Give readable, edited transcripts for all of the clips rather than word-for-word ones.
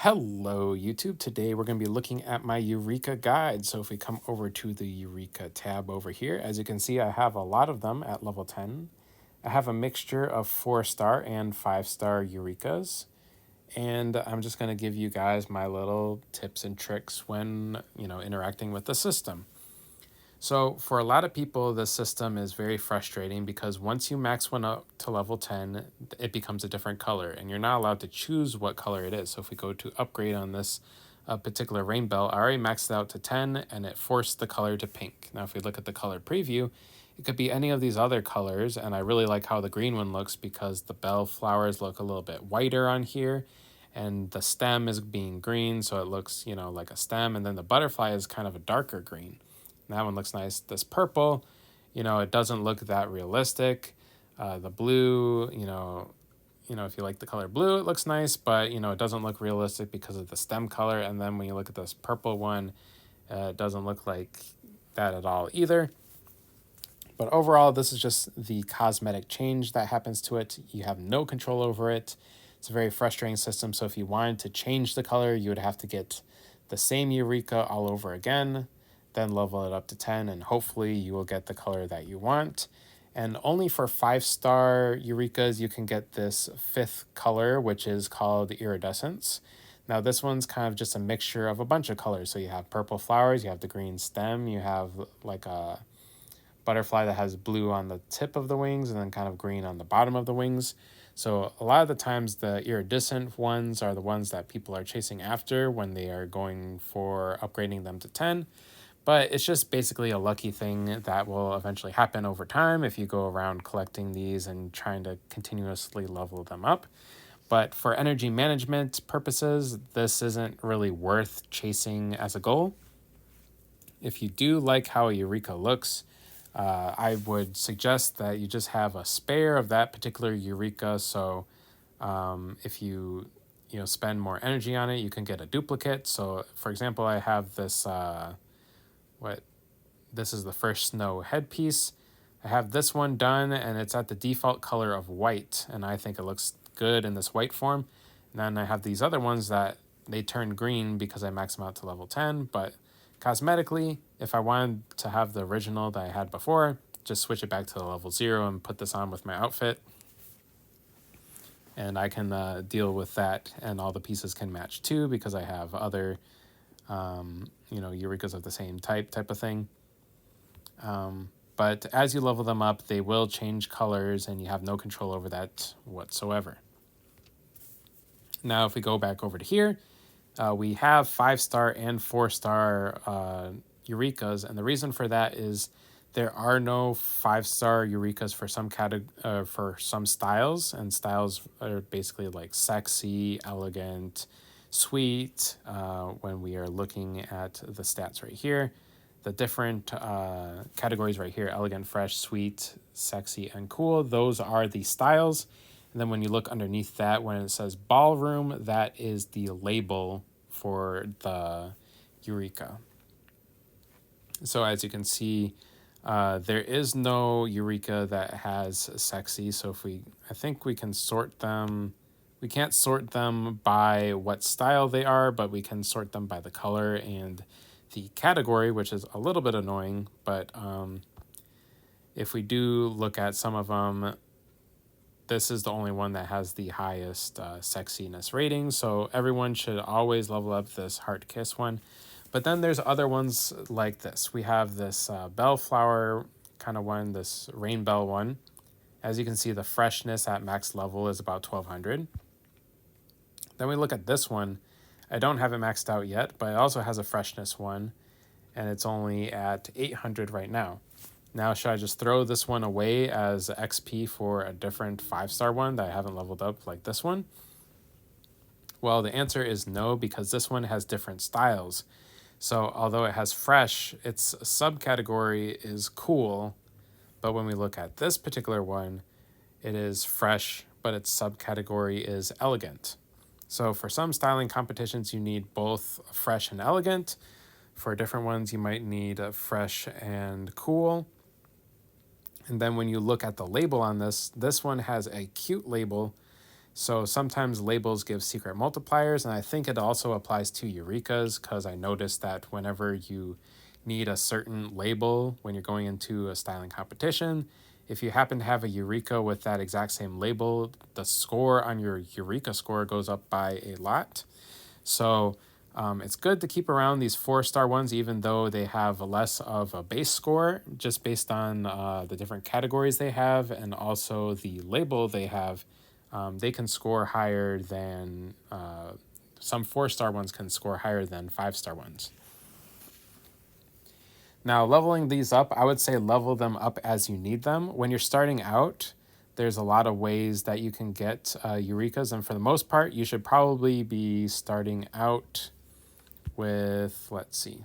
Hello YouTube. Today we're going to be looking at my Eureka guide. So if we come over to the Eureka tab over here, as you can see, I have a lot of them at level 10. I have a mixture of 4-star and 5-star Eurekas. And I'm just going to give you guys my little tips and tricks when, interacting with the system. So for a lot of people, the system is very frustrating because once you max one up to level 10, it becomes a different color and you're not allowed to choose what color it is. So if we go to upgrade on this particular rainbow, I already maxed it out to 10 and it forced the color to pink. Now, if we look at the color preview, it could be any of these other colors. And I really like how the green one looks because the bell flowers look a little bit whiter on here and the stem is being green. So it looks, like a stem. And then the butterfly is kind of a darker green. That one looks nice. This purple, it doesn't look that realistic. The blue, if you like the color blue, it looks nice, but, it doesn't look realistic because of the stem color. And then when you look at this purple one, it doesn't look like that at all either. But overall, this is just the cosmetic change that happens to it. You have no control over it. It's a very frustrating system. So if you wanted to change the color, you would have to get the same Eureka all over again, then level it up to 10, and hopefully you will get the color that you want. And only for 5-star Eurekas, you can get this 5th color, which is called Iridescence. Now, this one's kind of just a mixture of a bunch of colors. So you have purple flowers, you have the green stem, you have like a butterfly that has blue on the tip of the wings and then kind of green on the bottom of the wings. So a lot of the times the iridescent ones are the ones that people are chasing after when they are going for upgrading them to 10. But it's just basically a lucky thing that will eventually happen over time if you go around collecting these and trying to continuously level them up. But for energy management purposes, this isn't really worth chasing as a goal. If you do like how a Eureka looks, I would suggest that you just have a spare of that particular Eureka. So if you spend more energy on it, you can get a duplicate. So for example, I have this this is the first snow headpiece. I have this one done and it's at the default color of white, and I think it looks good in this white form. And then I have these other ones that they turn green because I maxed them out to level 10, but cosmetically, if I wanted to have the original that I had before, just switch it back to the level 0 and put this on with my outfit. And I can deal with that, and all the pieces can match too because I have other Eurekas of the same type of thing. But as you level them up, they will change colors and you have no control over that whatsoever. Now, if we go back over to here, we have 5-star and 4-star Eurekas. And the reason for that is there are no 5-star Eurekas for some styles. And styles are basically like sexy, elegant, sweet, when we are looking at the stats right here. The different categories right here, elegant, fresh, sweet, sexy, and cool, those are the styles. And then when you look underneath that, when it says ballroom, that is the label for the Eureka. So as you can see, there is no Eureka that has sexy. So I think we can sort them. We can't sort them by what style they are, but we can sort them by the color and the category, which is a little bit annoying. But if we do look at some of them, this is the only one that has the highest sexiness rating. So everyone should always level up this Heart Kiss one. But then there's other ones like this. We have this bellflower kind of one, this rain bell one. As you can see, the freshness at max level is about 1200. Then we look at this one. I don't have it maxed out yet, but it also has a freshness one, and it's only at 800 right now. Now, should I just throw this one away as XP for a different 5-star one that I haven't leveled up like this one? Well, the answer is no, because this one has different styles. So although it has fresh, its subcategory is cool, but when we look at this particular one, it is fresh, but its subcategory is elegant. So for some styling competitions, you need both fresh and elegant. For different ones, you might need a fresh and cool. And then when you look at the label on this one has a cute label So sometimes labels give secret multipliers, and I think it also applies to Eurekas because I noticed that whenever you need a certain label when you're going into a styling competition, if you happen to have a Eureka with that exact same label, the score on your Eureka score goes up by a lot. So it's good to keep around these 4-star ones, even though they have less of a base score, just based on the different categories they have and also the label they have. They can score higher than some 4-star ones can score higher than 5-star ones. Now, leveling these up, I would say level them up as you need them. When you're starting out, there's a lot of ways that you can get Eurekas, and for the most part, you should probably be starting out with, let's see,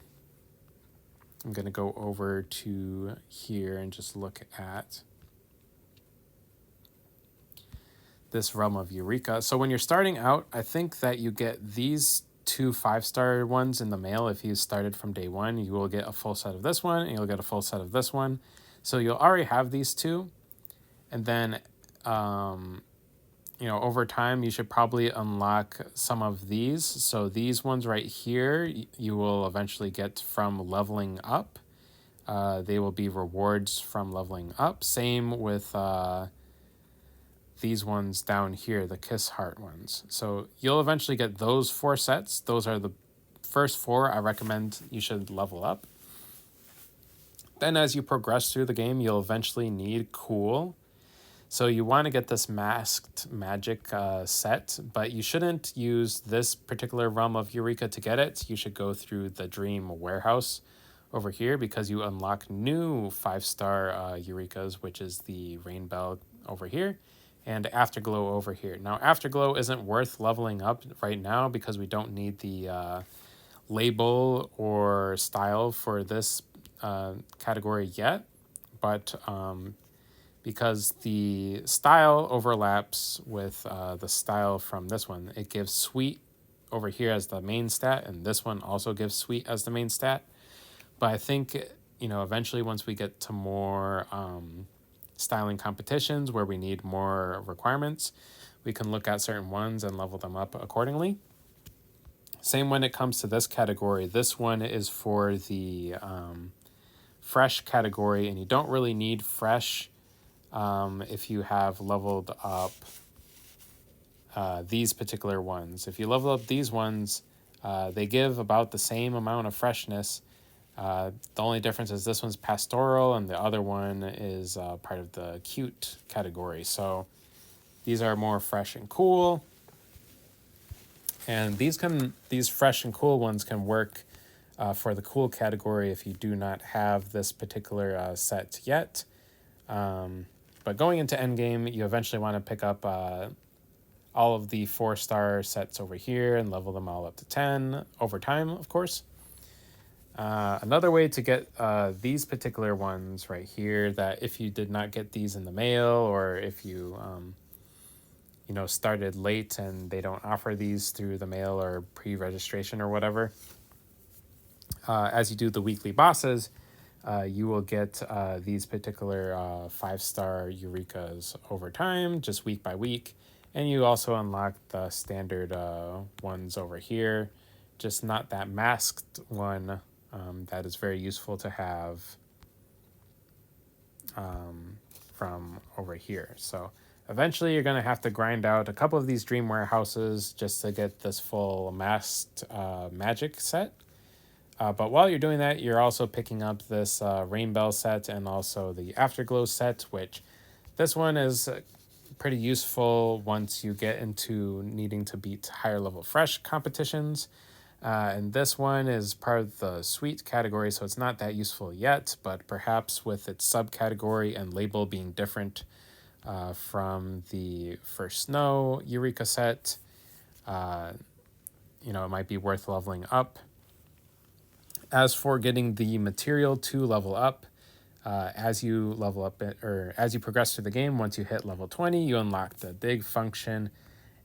I'm going to go over to here and just look at this realm of Eureka. So when you're starting out, I think that you get these 2 5-star ones in the mail. If you started from day one, you will get a full set of this one and you'll get a full set of this one. So you'll already have these 2. And then, over time, you should probably unlock some of these. So these ones right here, you will eventually get from leveling up. They will be rewards from leveling up. Same with these ones down here, the Kiss Heart ones. So you'll eventually get those 4 sets. Those are the first 4 I recommend you should level up. Then as you progress through the game, you'll eventually need Cool. So you want to get this Masked Magic set, but you shouldn't use this particular realm of Eureka to get it. You should go through the Dream Warehouse over here because you unlock new 5-star Eurekas, which is the Rainbell over here and Afterglow over here. Now, Afterglow isn't worth leveling up right now because we don't need the label or style for this category yet, but because the style overlaps with the style from this one, it gives Sweet over here as the main stat, and this one also gives Sweet as the main stat. But I think, eventually once we get to more styling competitions where we need more requirements, we can look at certain ones and level them up accordingly. Same when it comes to this category. This one is for the fresh category, and you don't really need fresh if you have leveled up these particular ones. If you level up these ones, they give about the same amount of freshness. The only difference is this one's pastoral and the other one is part of the cute category. So these are more fresh and cool. And these fresh and cool ones can work for the cool category if you do not have this particular set yet. But going into Endgame, you eventually want to pick up all of the 4-star sets over here and level them all up to 10 over time, of course. Another way to get these particular ones right here, that if you did not get these in the mail, or if you started late and they don't offer these through the mail or pre-registration or whatever, as you do the weekly bosses, you will get these particular 5-star Eurekas over time, just week by week. And you also unlock the standard ones over here, just not that masked one. That is very useful to have from over here. So eventually you're going to have to grind out a couple of these Dream Warehouses just to get this full masked magic set. But while you're doing that, you're also picking up this Rainbell set and also the Afterglow set, which this one is pretty useful once you get into needing to beat higher level fresh competitions. And this one is part of the sweet category, so it's not that useful yet, but perhaps with its subcategory and label being different from the First Snow Eureka set, it might be worth leveling up. As for getting the material to level up, as you level up or as you progress through the game, once you hit level 20, you unlock the dig function,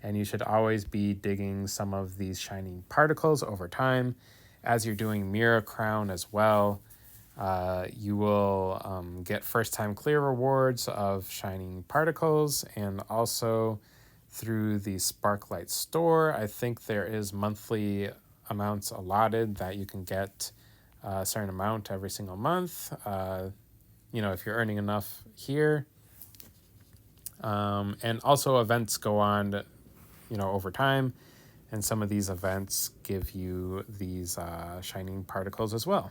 and you should always be digging some of these shining particles over time. As you're doing Mirror Crown as well, you will get first time clear rewards of shining particles, and also through the Sparklight store. I think there is monthly amounts allotted that you can get a certain amount every single month. If you're earning enough here. And also events go on, over time. And some of these events give you these shining particles as well,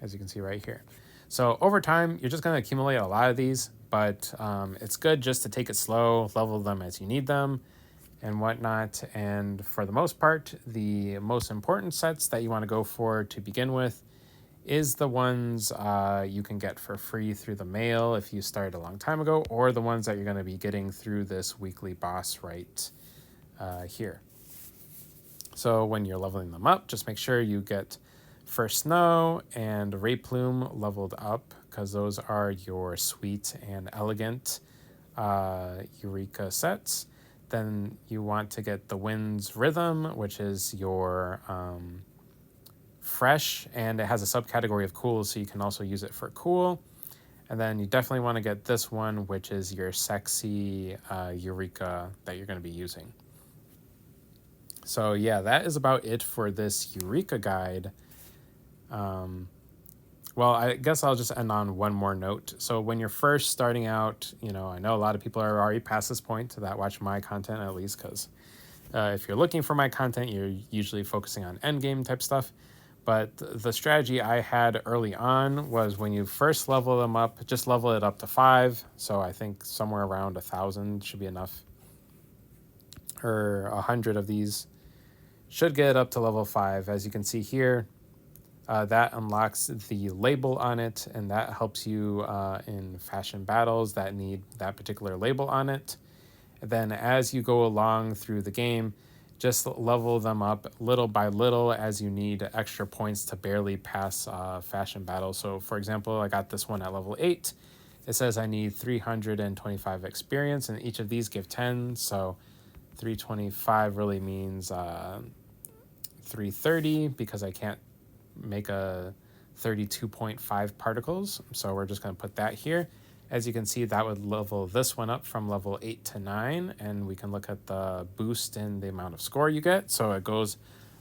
as you can see right here. So over time, you're just going to accumulate a lot of these, but it's good just to take it slow, level them as you need them and whatnot. And for the most part, the most important sets that you want to go for to begin with is the ones you can get for free through the mail if you started a long time ago, or the ones that you're going to be getting through this weekly boss right here. So when you're leveling them up, just make sure you get First Snow and Ray Plume leveled up, because those are your sweet and elegant Eureka sets. Then you want to get the Wind's Rhythm, which is your fresh, and it has a subcategory of cool, so you can also use it for cool. And then you definitely want to get this one, which is your sexy Eureka that you're going to be using. So yeah, that is about it for this Eureka guide. Well, I guess I'll just end on one more note. So when you're first starting out, I know a lot of people are already past this point that watch my content, at least, because if you're looking for my content, you're usually focusing on endgame type stuff. But the strategy I had early on was when you first level them up, just level it up to 5. So I think somewhere around 1,000 should be enough. Or 100 of these should get up to level 5. As you can see here, that unlocks the label on it, and that helps you in fashion battles that need that particular label on it. And then as you go along through the game, just level them up little by little as you need extra points to barely pass fashion battle. So for example, I got this one at level 8. It says I need 325 experience, and each of these give 10. So 325 really means 330, because I can't make a 32.5 particles. So we're just going to put that here. As you can see, that would level this one up from level 8 to 9, and we can look at the boost in the amount of score you get. So it goes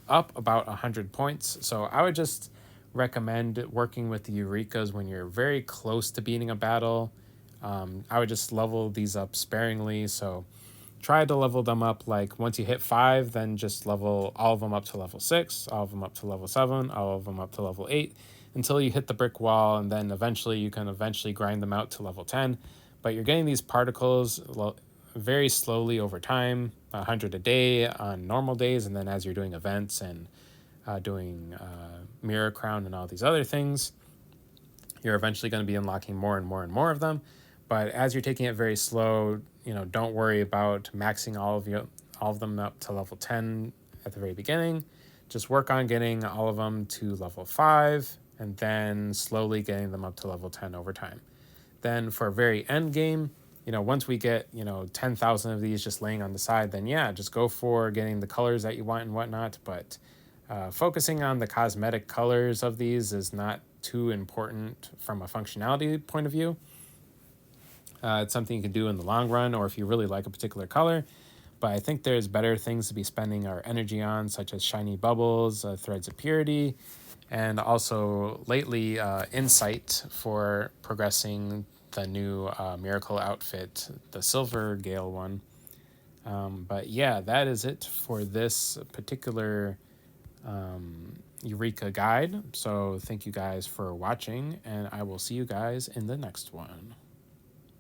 up about 100 points. So I would just recommend working with the Eurekas when you're very close to beating a battle. I would just level these up sparingly. So try to level them up, like once you hit 5, then just level all of them up to level 6, all of them up to level 7, all of them up to level 8, until you hit the brick wall, and then eventually you can grind them out to level 10. But you're getting these particles very slowly over time, 100 a day on normal days, and then as you're doing events and doing Mirror Crown and all these other things, you're eventually going to be unlocking more and more and more of them. But as you're taking it very slow, don't worry about maxing all of them up to level 10 at the very beginning. Just work on getting all of them to level 5, and then slowly getting them up to level 10 over time. Then for a very end game, once we get 10,000 of these just laying on the side, then yeah, just go for getting the colors that you want and whatnot. But focusing on the cosmetic colors of these is not too important from a functionality point of view. It's something you can do in the long run, or if you really like a particular color. But I think there's better things to be spending our energy on, such as shiny bubbles, threads of purity, and also lately insight for progressing the new miracle outfit, the Silver Gale one. But yeah, that is it for this particular Eureka guide. So thank you guys for watching, and I will see you guys in the next one.